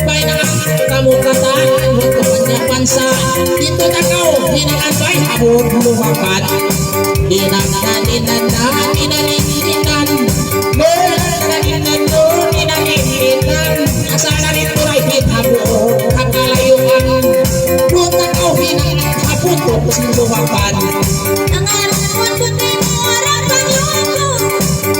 Baik na hinangan bay abot lumapat dinangan asana nito ay hitabo kakalayuan rutang o hinangan abot lumapat Ang araw mo puti mo arang panyoko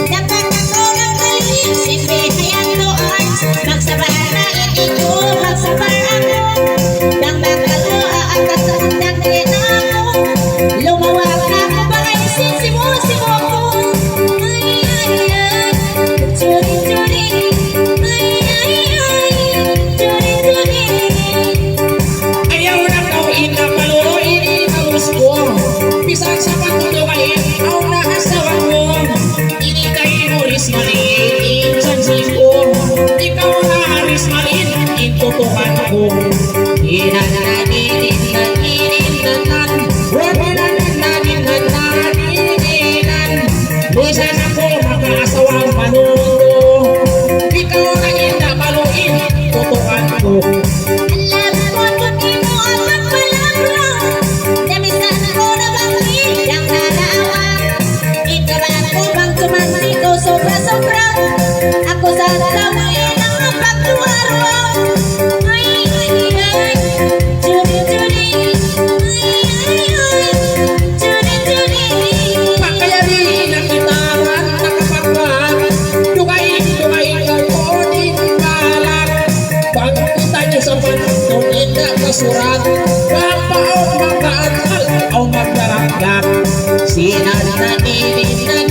dapat ako ang galing simple hayang doon magsabar na ito magsabar ako nang magkalo aakat sa handang din ako lumawag na ko ba ay sisimo ko ay churi churi ay churi ayaw na kawin na paluroin ang gusto pisang sa patutukain aw na asawa mo ini kayo ris maliin sansin ko ikaw na ris maliin intutukan ko Bisan ako makasawang panundo ikaw na inda paluin tutukan ko alam ko puti mo ang palabra damisan ko na bakit yang nanawa ikaw ko bang tumansi ko sobra ako sa tawin ang pagtuwaro ay churi churi churi Pakayari na kitawan nakapagwag Dukain ka po di kalat Pag kita nyo sa pantong ina kasurat Kapao magkaantal o magdaragdag Sinananininan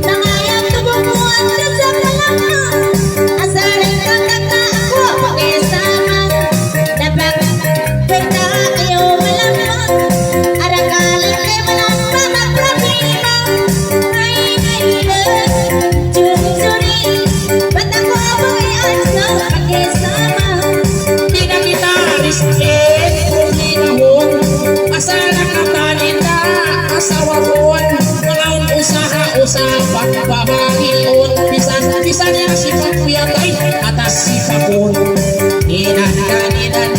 nangayang tububuan ka sa kalaman asaling kakata ako pakisama dapat pwede kayo malamang arakalan kay malamang ang problema ay churi ba't ako abayan sa pakisama Di na kita riskin kung hinahon Asa nakatalin na asawahon Mga usaha pagbabahion Bisan niya si Pagkuyatay atas si Pakon Hinananinan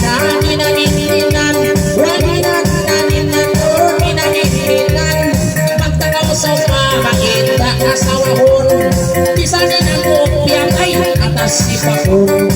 Magtakaw sa pamangit na asawahon Bisan niya mo piyatay atas si Pakon